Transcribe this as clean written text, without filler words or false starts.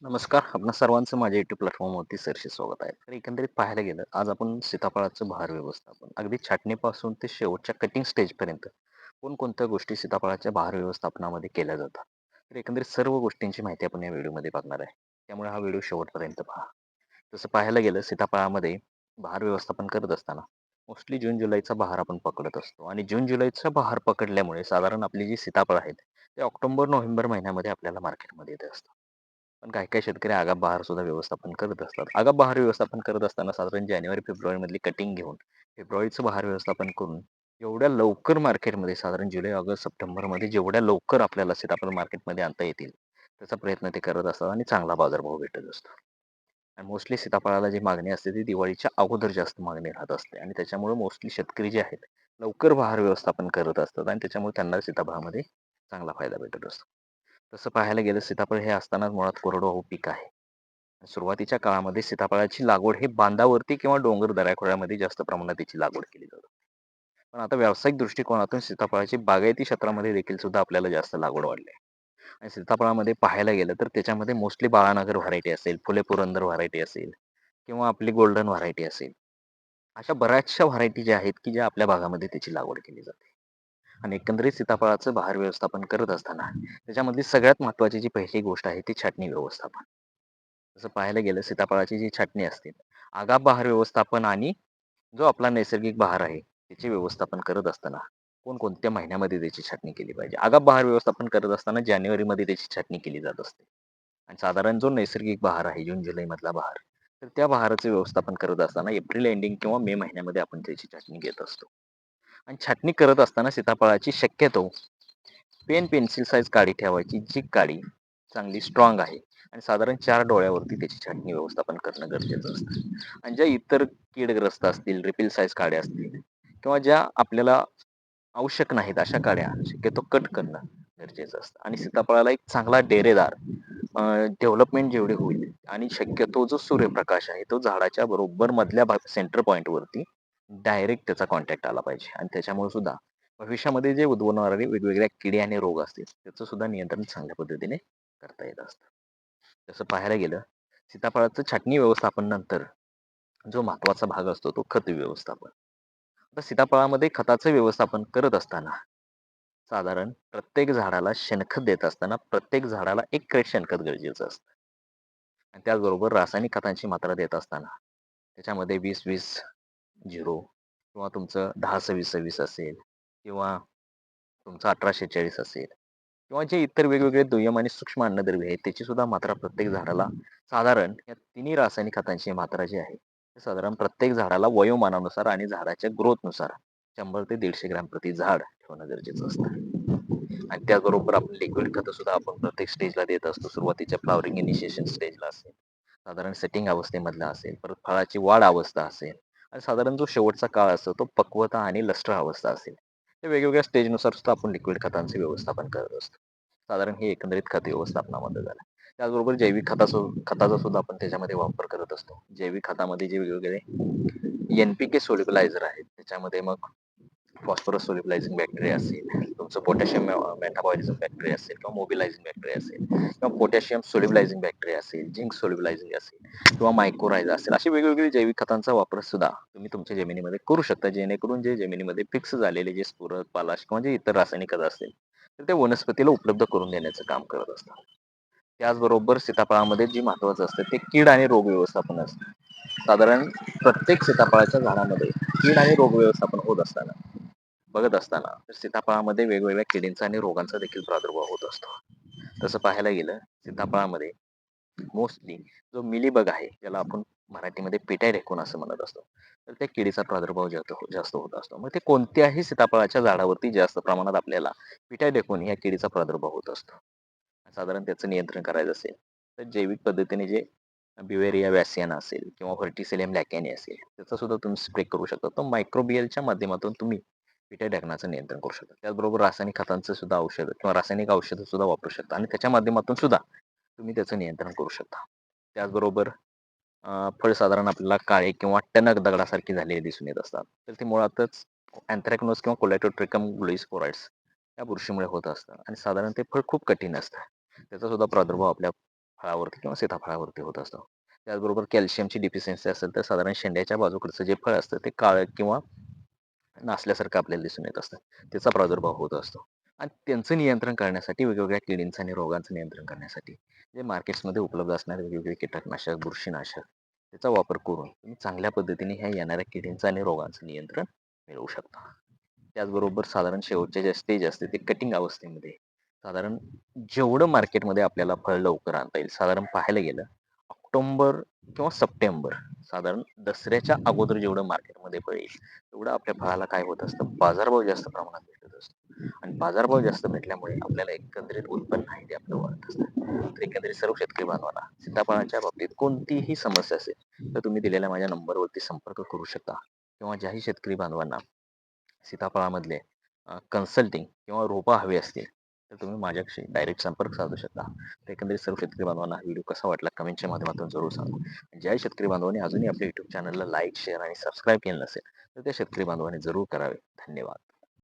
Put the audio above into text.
नमस्कार. आपणा सर्वांचं माझ्या YouTube प्लॅटफॉर्मवरती सहर्ष स्वागत आहे. तर एकंदरीत पाहायला गेलं, आज आपण सीताफळाचं बहार व्यवस्थापन, अगदी छाटणीपासून ते शेवटच्या कटिंग स्टेजपर्यंत कोणकोणत्या गोष्टी सीताफळाच्या बहार व्यवस्थापनामध्ये केल्या जातात. तर एकंदरीत सर्व गोष्टींची माहिती आपण या व्हिडिओमध्ये बघणार आहे. त्यामुळे हा व्हिडिओ शेवटपर्यंत पहा. तसं पाहायला गेलं सीताफळामध्ये बहार व्यवस्थापन करत असताना मोस्टली जून-जुलैचा बहार आपण पकडत असतो आणि जून-जुलैचा बहार पकडल्यामुळे साधारण आपली जी सीताफळ आहेत, ते ऑक्टोबर-नोव्हेंबर महिन्यामध्ये आपल्याला मार्केटमध्ये येत असतात. पण काही-काही शेतकरी आगाप बहार सुद्धा व्यवस्थापन करत असतात. आगाप बहार व्यवस्थापन करत असताना साधारण जानेवारी-फेब्रुवारी मधली कटिंग घेऊन फेब्रुवारीचं बहार व्यवस्थापन करून एवढ्या लवकर मार्केटमध्ये साधारण जुलै, ऑगस्ट, सप्टेंबरमध्ये जेवढ्या लवकर आपल्याला सीताफळ मार्केटमध्ये आणता येतील, त्याचा प्रयत्न ते करत असतात आणि चांगला बाजारभाव भेटत असतो. आणि मोस्टली सीताफळाला जी मागणी असते ती दिवाळीच्या अगोदर जास्त मागणी राहत असते आणि त्याच्यामुळे मोस्टली शेतकरी जे आहेत, लवकर बहार व्यवस्थापन करत असतात आणि त्याच्यामुळे त्यांना सीताफळामध्ये चांगला फायदा भेटत असतो. तसं पाहायला गेलं सीताफळ हे असतानाच मुळात कोरडवाहू पीक आहे. सुरुवातीच्या काळामध्ये सीताफळाची लागवड ही बांधावरती किंवा डोंगर दऱ्याखोऱ्यामध्ये जास्त प्रमाणात त्याची लागवड केली जाते. पण आता व्यावसायिक दृष्टिकोनातून सीताफळाची बागायती क्षेत्रामध्ये देखील सुद्धा आपल्याला जास्त लागवड वाढली आहे. आणि सीताफळामध्ये पाहायला गेलं तर त्याच्यामध्ये मोस्टली बाळानगर व्हरायटी असेल, फुले पुरंदर व्हरायटी असेल किंवा आपली गोल्डन व्हरायटी असेल. अशा बऱ्याचशा व्हरायटी ज्या आहेत की ज्या आपल्या भागामध्ये त्याची लागवड केली जाते. आणि एकंदरीत सीताफळाचं बहार व्यवस्थापन करत असताना त्याच्यामधली सगळ्यात महत्त्वाची जी पहिली गोष्ट आहे ती छाटणी व्यवस्थापन. जसं पाहायला गेलं सीताफळाची जी छाटणी असते, आगाप बहार व्यवस्थापन आणि जो आपला नैसर्गिक बहार आहे, त्याचे व्यवस्थापन करत असताना कोणकोणत्या महिन्यामध्ये त्याची छाटणी केली पाहिजे. आगाप बहार व्यवस्थापन करत असताना जानेवारीमध्ये त्याची छाटणी केली जात असते. आणि साधारण जो नैसर्गिक बहार आहे, जून-जुलै मधला बहार, तर त्या बहाराचं व्यवस्थापन करत असताना एप्रिल एंडिंग किंवा मे महिन्यामध्ये आपण त्याची छाटणी घेत असतो. आणि छाटणी करत असताना सीताफळाची शक्यतो पेन पेन्सिल साइज काडी ठेवायची, जी काडी चांगली स्ट्रॉंग आहे आणि साधारण 4 डोळ्यावरती त्याची छाटणी व्यवस्थापन करणं गरजेचं असतं. आणि ज्या इतर कीडग्रस्त असतील, रिपील साइज काड्या असतील किंवा ज्या आपल्याला आवश्यक नाहीत अशा काड्या शक्यतो कट करणं गरजेचं असतं. आणि सीताफळाला एक चांगला डेरेदार डेव्हलपमेंट जेवढी होईल आणि शक्यतो जो सूर्यप्रकाश आहे, तो झाडाच्या बरोबर मधल्या सेंटर पॉइंटवरती डायरेक्ट त्याचा कॉन्टॅक्ट आला पाहिजे आणि त्याच्यामुळे सुद्धा भविष्यामध्ये जे उद्भवणारे वेगवेगळ्या किडे आणि रोग असतील, त्याचं सुद्धा नियंत्रण चांगल्या पद्धतीने करता येत असतं. तसं पाहायला गेलं, सीताफळाचं छाटणी व्यवस्थापन नंतर जो महत्त्वाचा भाग असतो तो खत व्यवस्थापन. आता सीताफळामध्ये खताचं व्यवस्थापन करत असताना साधारण प्रत्येक झाडाला शेणखत देत असताना प्रत्येक झाडाला 1 क्रेट शेणखत गरजेचं असतं. आणि त्याचबरोबर रासायनिक खतांची मात्रा देत असताना त्याच्यामध्ये 20-20-0 किंवा तुमचं 10-26-26 असेल किंवा तुमचं 18-46 असेल किंवा जे इतर वेगवेगळे दुय्यम आणि सूक्ष्म अन्नद्रव्य आहेत त्याची सुद्धा मात्रा प्रत्येक झाडाला साधारण या तिन्ही रासायनिक खतांची मात्रा जी आहे ती साधारण प्रत्येक झाडाला वयोमानानुसार आणि झाडाच्या ग्रोथनुसार 100 ते 150 ग्रॅम प्रति झाड ठेवणं गरजेचं असतं. आणि त्याचबरोबर आपण लिक्विड खतं सुद्धा आपण प्रत्येक स्टेजला देत असतो. सुरुवातीच्या फ्लॉवरिंग इनिशिएशन स्टेजला असेल, साधारण सेटिंग अवस्थेमधला असेल, परत फळाची वाढ अवस्था असेल आणि साधारण जो शेवटचा काळ असतो तो पक्वता आणि लष्टर अवस्था असेल. ते वेगवेगळ्या स्टेजनुसार सुद्धा आपण लिक्विड खतांचे व्यवस्थापन करत असतो. साधारण हे एकंदरीत खत व्यवस्थापनामध्ये झालं. त्याचबरोबर जैविक खताचा सुद्धा आपण त्याच्यामध्ये वापर करत असतो. जैविक खतामध्ये जे वेगवेगळे एन-पी-के सोल्युबलायझर आहेत, त्याच्यामध्ये मग फॉस्फरस सोल्युबलायझिंग बॅक्टेरिया असेल, तुमचं पोटॅशियम मेटाबॉलिझम बॅक्टेरिया असेल किंवा मोबिलायझिंग बॅक्टेरिया असेल किंवा पोटॅशियम सोल्युबलायझिंग बॅक्टेरिया असेल, झिंक सोल्युबलायझिंग असेल किंवा मायक्रोरायझा असेल, अशी वेगवेगळी जैविक खतांचा वापर सुद्धा तुम्ही तुमच्या जमिनीमध्ये करू शकता. जेणेकरून जे जमिनीमध्ये फिक्स झालेले जे स्फुरद, पालाश किंवा जे इतर रासायनिक खतं असतील, तर ते वनस्पतीला उपलब्ध करून देण्याचं काम करत असतात. त्याचबरोबर सीताफळामध्ये जी महत्त्वाचं असतं ते कीड आणि रोग व्यवस्थापन असतं. साधारण प्रत्येक सीताफळाच्या झाडामध्ये कीड आणि रोग व्यवस्थापन होत असताना बघत असताना तर सीताफळामध्ये वेगवेगळ्या किडींचा आणि रोगांचा देखील प्रादुर्भाव होत असतो. तसं पाहायला गेलं सीताफळामध्ये मोस्टली जो मिलीबग आहे ज्याला आपण मराठीमध्ये पिटाय ढेकूण असं म्हणत असतो, तर त्या किडीचा प्रादुर्भाव जास्त होत असतो. मग ते कोणत्याही सीताफळाच्या झाडावरती जास्त प्रमाणात आपल्याला पिटाय ढेकूण या किडीचा प्रादुर्भाव होत असतो. साधारण त्याचं नियंत्रण करायचं असेल तर जैविक पद्धतीने जे ब्युवेरिया वॅसियाना असेल किंवा व्हर्टिसेलियम लॅकॅनी असेल त्याचा सुद्धा तुम्ही स्प्रे करू शकता. तो मायक्रोबियलच्या माध्यमातून तुम्ही पिठ्या ढाकण्याचं नियंत्रण करू शकता. त्याचबरोबर रासायनिक खतांचं सुद्धा औषध किंवा रासायनिक औषधं सुद्धा वापरू शकता आणि त्याच्या माध्यमातून सुद्धा तुम्ही त्याचं नियंत्रण करू शकता. त्याचबरोबर फळ साधारण आपल्याला काळे किंवा टणक दगडासारखी झालेली दिसून येत असतात. तर ते मुळातच अँथ्रॅकनोज किंवा कोलॅटोट्रिकम ग्लुईस्पोराइड्स या बुरशीमुळे होत असतं आणि साधारण ते फळ खूप कठीण असतं. त्याचा सुद्धा प्रादुर्भाव आपल्या फळावरती किंवा सीताफळावरती होत असतो. त्याचबरोबर कॅल्शियमची डिफिशियन्सी असेल तर साधारण शेंड्याच्या बाजूकडचं जे फळ असतं ते काळं किंवा नासल्यासारखं आपल्याला दिसून येत असतं. त्याचा प्रादुर्भाव होत असतो. आणि त्यांचं नियंत्रण करण्यासाठी वेगवेगळ्या किडींचं आणि रोगांचं नियंत्रण करण्यासाठी जे मार्केट्समध्ये उपलब्ध असणारे वेगवेगळे कीटकनाशक, बुरशीनाशक त्याचा वापर करून तुम्ही चांगल्या पद्धतीने ह्या येणाऱ्या किडींचं आणि रोगांचं नियंत्रण मिळवू शकता. त्याचबरोबर साधारण शेवटचे जे स्टेज असते ते कटिंग अवस्थेमध्ये साधारण जेवढं मार्केटमध्ये आपल्याला फळ लवकर आणता येईल, साधारण पाहायला गेलं ऑक्टोबर किंवा सप्टेंबर साधारण दसऱ्याच्या अगोदर जेवढं मार्केटमध्ये फळ येईल, तेवढं आपल्या फळाला काय होत असतं, बाजारभाव जास्त प्रमाणात भेटत असतो. आणि बाजारभाव जास्त भेटल्यामुळे आपल्याला एकंदरीत उत्पन्न आहे ते आपलं वाढत असतं. तर एकंदरीत सर्व शेतकरी बांधवांना सीताफळाच्या बाबतीत कोणतीही समस्या असेल तर तुम्ही दिलेल्या माझ्या नंबरवरती संपर्क करू शकता किंवा ज्याही शेतकरी बांधवांना सीताफळामधले कन्सल्टिंग किंवा रोपं हवी असतील तर तुम्ही माझ्याशी डायरेक्ट संपर्क साधू शकता. तर एकंदरीत सर्व शेतकरी बांधवांना हा व्हिडिओ कसा वाटला कमेंटच्या माध्यमातून जरूर सांगा. ज्या शेतकरी बांधवांनी अजूनही आपल्या युट्यूब चॅनलला लाईक शेअर आणि सबस्क्राईब केलं नसेल तर त्या शेतकरी बांधवांनी जरूर करावे. धन्यवाद.